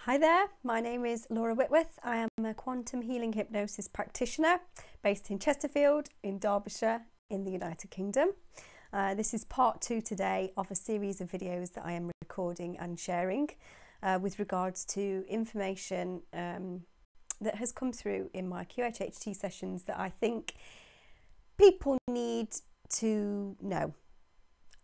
Hi there, my name is Laura Whitworth. I am a quantum healing hypnosis practitioner based in Chesterfield in Derbyshire in the United Kingdom. This is part 2 today of a series of videos that I am recording and sharing with regards to information that has come through in my QHHT sessions that I think people need to know,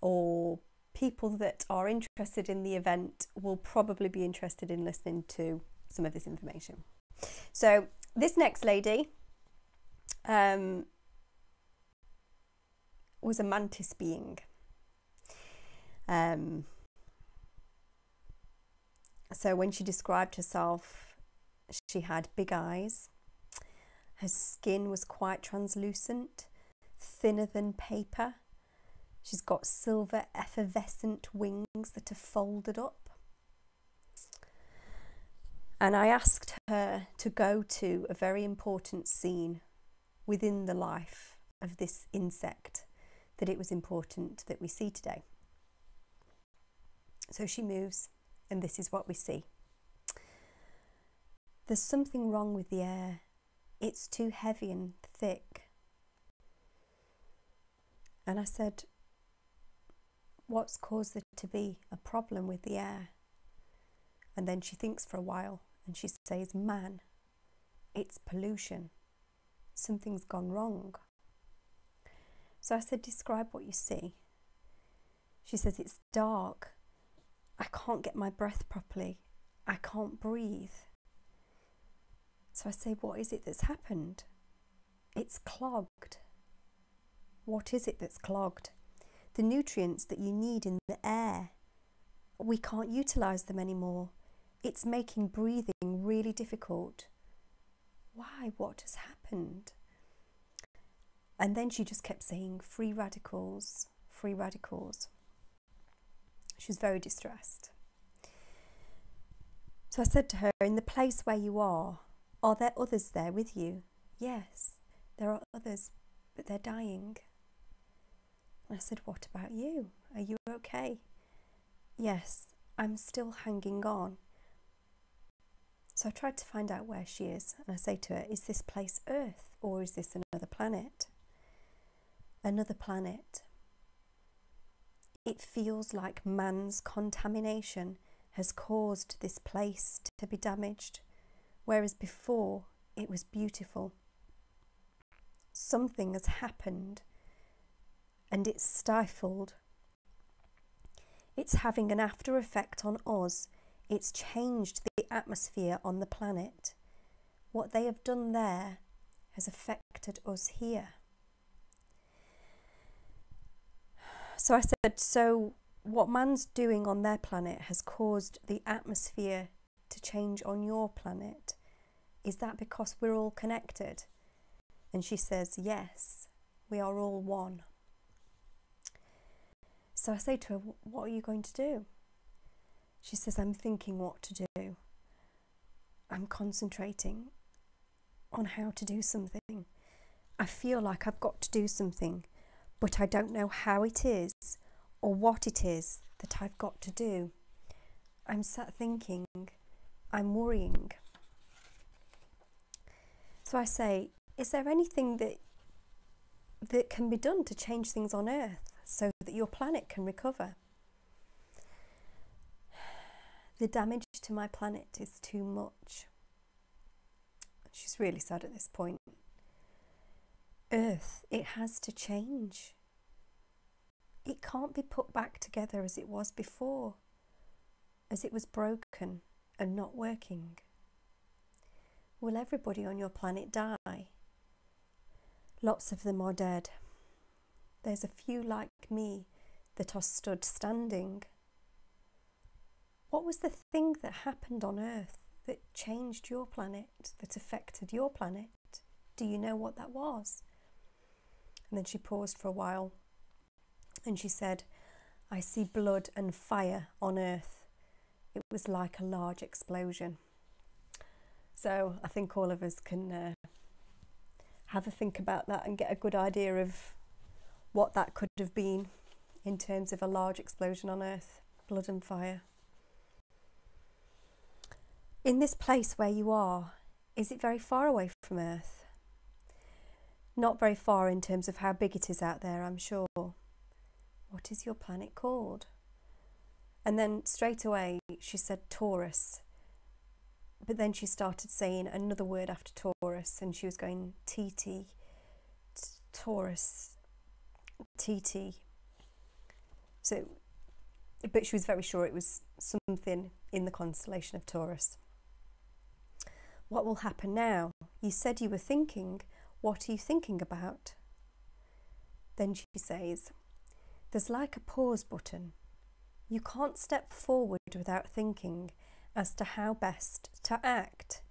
or people that are interested in the event will probably be interested in listening to some of this information. So this next lady was a Mantis being. So when she described herself, she had big eyes, her skin was quite translucent, thinner than paper. She's got silver effervescent wings that are folded up. And I asked her to go to a very important scene within the life of this insect that it was important that we see today. So she moves, and this is what we see. There's something wrong with the air. It's too heavy and thick. And I said, what's caused there to be a problem with the air? And then she thinks for a while and she says, man, it's pollution. Something's gone wrong. So I said, describe what you see. She says, it's dark. I can't get my breath properly. I can't breathe. So I say, what is it that's happened? It's clogged. What is it that's clogged? The nutrients that you need in the air, we can't utilise them anymore. It's making breathing really difficult. Why? What has happened? And then she just kept saying, free radicals, free radicals. She was very distressed. So I said to her, in the place where you are there others there with you? Yes, there are others, but they're dying. I said, what about you? Are you okay? Yes, I'm still hanging on. So I tried to find out where she is, and I say to her, is this place Earth, or is this another planet? Another planet. It feels like man's contamination has caused this place to be damaged, whereas before it was beautiful. Something has happened and it's stifled. It's having an after effect on us. It's changed the atmosphere on the planet. What they have done there has affected us here. So I said, so what man's doing on their planet has caused the atmosphere to change on your planet. Is that because we're all connected? And she says, yes, we are all one. So I say to her, what are you going to do? She says, I'm thinking what to do. I'm concentrating on how to do something. I feel like I've got to do something, but I don't know how it is or what it is that I've got to do. I'm sat thinking, I'm worrying. So I say, is there anything that can be done to change things on Earth so that your planet can recover? The damage to my planet is too much. She's really sad at this point. Earth, it has to change. It can't be put back together as it was before, as it was broken and not working. Will everybody on your planet die? Lots of them are dead. There's a few like me that are stood standing. What was the thing that happened on Earth that changed your planet, that affected your planet? Do you know what that was? And then she paused for a while and she said, I see blood and fire on Earth. It was like a large explosion. So I think all of us can have a think about that and get a good idea of what that could have been in terms of a large explosion on Earth, blood and fire. In this place where you are, is it very far away from Earth? Not very far in terms of how big it is out there, I'm sure. What is your planet called? And then straight away she said Taurus. But then she started saying another word after Taurus, and she was going TT, Taurus, TT. So, but she was very sure it was something in the constellation of Taurus. What will happen now? You said you were thinking. What are you thinking about? Then she says, there's like a pause button. You can't step forward without thinking as to how best to act,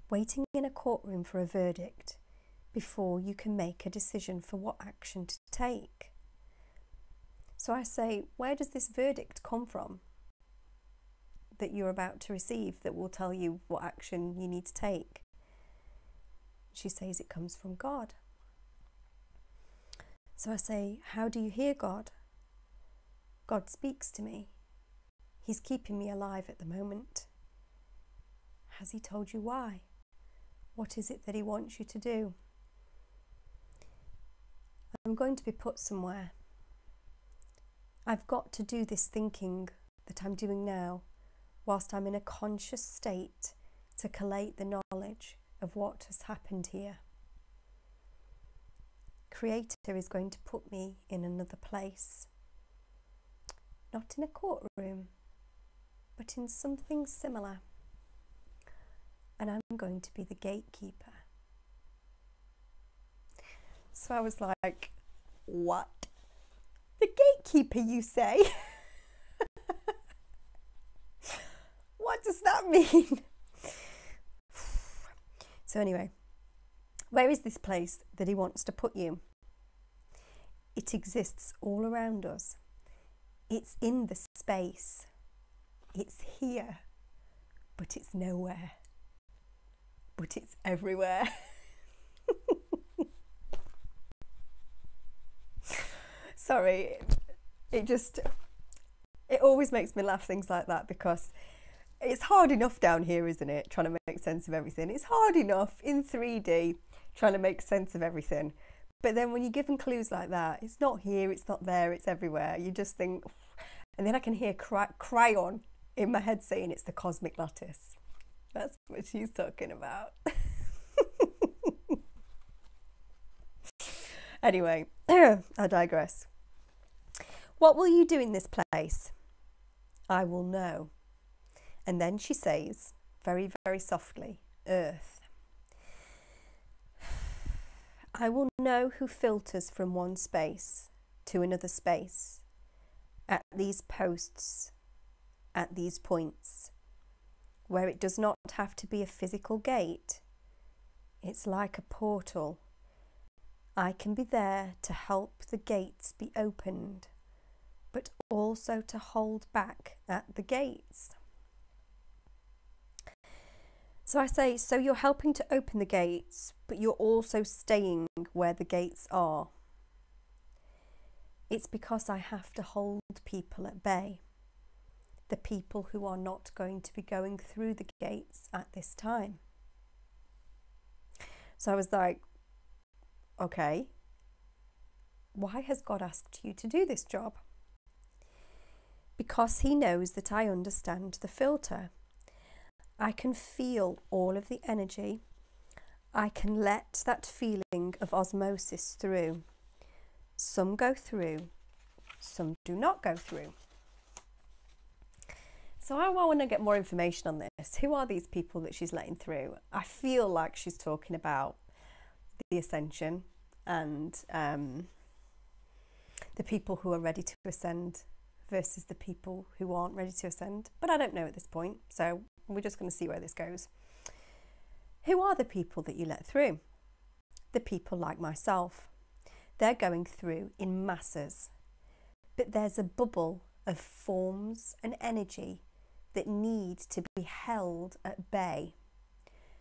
waiting in a courtroom for a verdict before you can make a decision for what action to take. So I say, where does this verdict come from that you're about to receive that will tell you what action you need to take? She says it comes from God. So I say, how do you hear God? God speaks to me. He's keeping me alive at the moment. Has he told you why? What is it that he wants you to do? I'm going to be put somewhere. I've got to do this thinking that I'm doing now whilst I'm in a conscious state to collate the knowledge of what has happened here. Creator is going to put me in another place. Not in a courtroom, but in something similar. And I'm going to be the gatekeeper. So I was like, what? The gatekeeper, you say? What does that mean? So anyway, where is this place that he wants to put you? It exists all around us. It's in the space. It's here, but it's nowhere. But it's everywhere. Sorry, it always makes me laugh, things like that, because it's hard enough down here, isn't it? Trying to make sense of everything. It's hard enough in 3D trying to make sense of everything. But then when you're given clues like that, it's not here, it's not there, it's everywhere. You just think, and then I can hear Cryon in my head saying it's the cosmic lattice. That's what she's talking about. Anyway, I digress. What will you do in this place? I will know. And then she says, very, very softly, Earth. I will know who filters from one space to another space, at these posts, at these points, where it does not have to be a physical gate. It's like a portal. I can be there to help the gates be opened, but also to hold back at the gates. So I say, so you're helping to open the gates, but you're also staying where the gates are. It's because I have to hold people at bay, the people who are not going to be going through the gates at this time. So I was like, okay, why has God asked you to do this job? Because he knows that I understand the filter. I can feel all of the energy. I can let that feeling of osmosis through. Some go through, some do not go through. So I want to get more information on this. Who are these people that she's letting through? I feel like she's talking about the Ascension and the people who are ready to ascend versus the people who aren't ready to ascend. But I don't know at this point, so we're just going to see where this goes. Who are the people that you let through? The people like myself. They're going through in masses, but there's a bubble of forms and energy that need to be held at bay.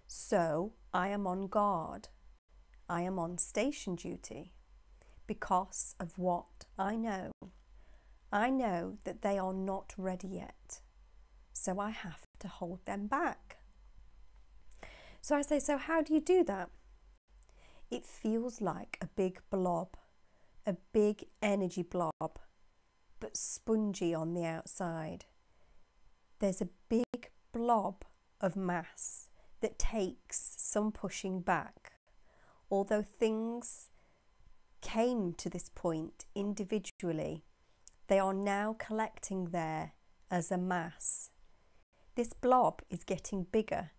So I am on guard. I am on station duty because of what I know. I know that they are not ready yet. so I have to hold them back. So I say, so how do you do that? It feels like a big blob, a big energy blob, but spongy on the outside. There's a big blob of mass that takes some pushing back. Although things came to this point individually, they are now collecting there as a mass. This blob is getting bigger,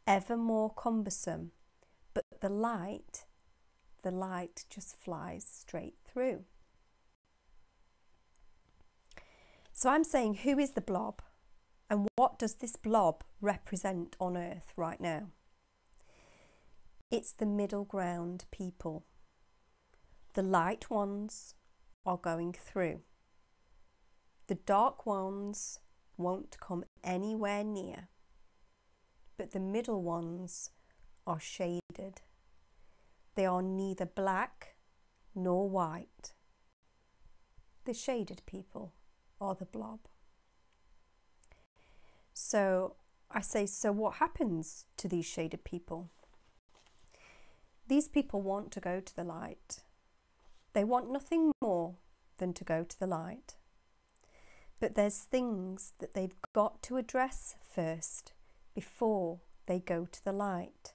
ever more cumbersome, but the light just flies straight through. So I'm saying, who is the blob? And what does this blob represent on Earth right now? It's the middle ground people. The light ones are going through. The dark ones won't come anywhere near. But the middle ones are shaded. They are neither black nor white. The shaded people are the blob. So I say, so what happens to these shaded people? These people want to go to the light. They want nothing more than to go to the light. But there's things that they've got to address first before they go to the light.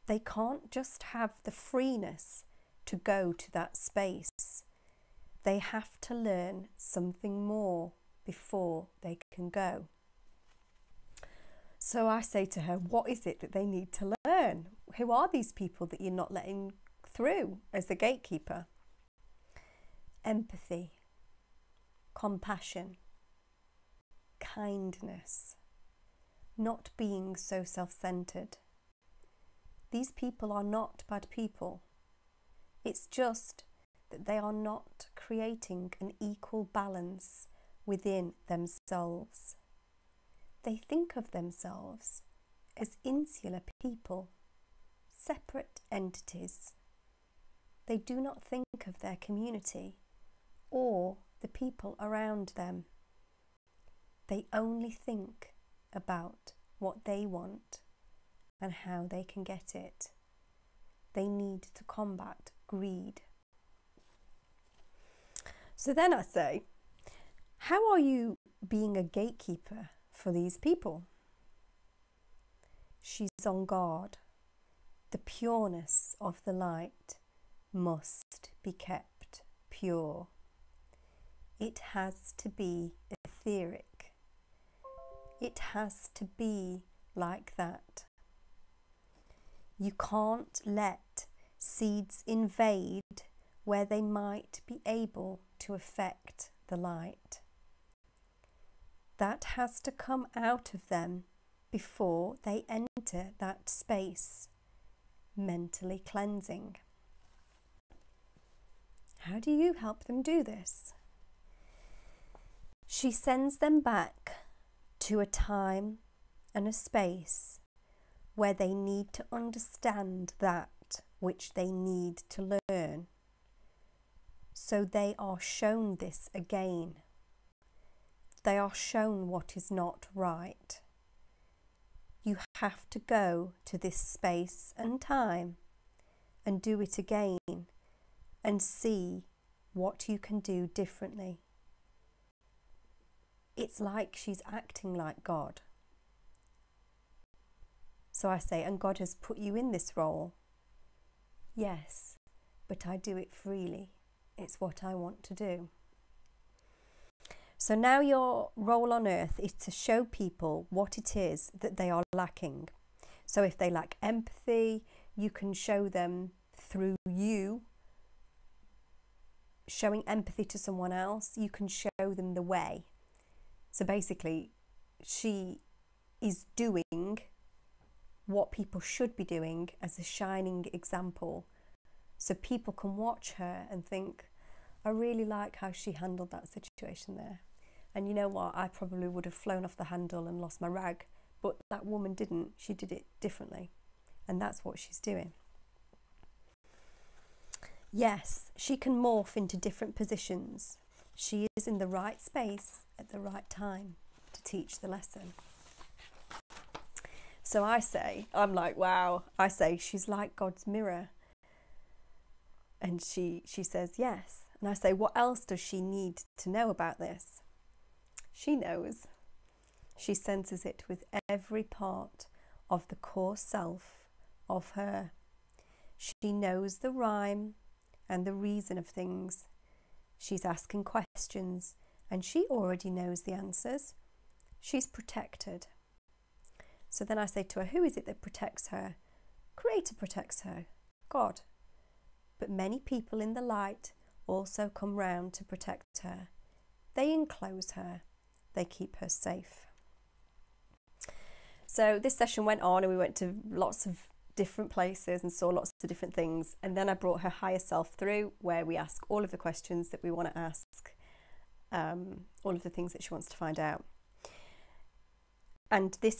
They can't just have the freeness to go to that space. They have to learn something more before they can go. So I say to her, what is it that they need to learn? Who are these people that you're not letting through as the gatekeeper? Empathy, compassion, kindness, not being so self-centered. These people are not bad people. It's just that they are not creating an equal balance within themselves. They think of themselves as insular people, separate entities. They do not think of their community or the people around them. They only think about what they want and how they can get it. They need to combat greed. So then I say, how are you being a gatekeeper for these people? She's on guard. The pureness of the light must be kept pure. It has to be etheric. It has to be like that. You can't let seeds invade where they might be able to affect the light. That has to come out of them before they enter that space, mentally cleansing. How do you help them do this? She sends them back to a time and a space where they need to understand that which they need to learn. So they are shown this again. They are shown what is not right. You have to go to this space and time and do it again and see what you can do differently. It's like she's acting like God. So I say, and God has put you in this role. Yes, but I do it freely. It's what I want to do. So now your role on earth is to show people what it is that they are lacking. So if they lack empathy, you can show them through you showing empathy to someone else. You can show them the way. So basically, she is doing what people should be doing as a shining example. So people can watch her and think, I really like how she handled that situation there. And you know what? I probably would have flown off the handle and lost my rag, but that woman didn't. She did it differently. And that's what she's doing. Yes, she can morph into different positions. She is in the right space at the right time to teach the lesson. So I say, I'm like, wow, I say, she's like God's mirror. And she says, yes. And I say, what else does she need to know about this? She knows. She senses it with every part of the core self of her. She knows the rhyme and the reason of things. She's asking questions and she already knows the answers. She's protected. So then I say to her, who is it that protects her? Creator protects her, God. But many people in the light also come round to protect her. They enclose her. They keep her safe. So this session went on and we went to lots of different places and saw lots of different things. And then I brought her higher self through, where we ask all of the questions that we want to ask, all of the things that she wants to find out. And this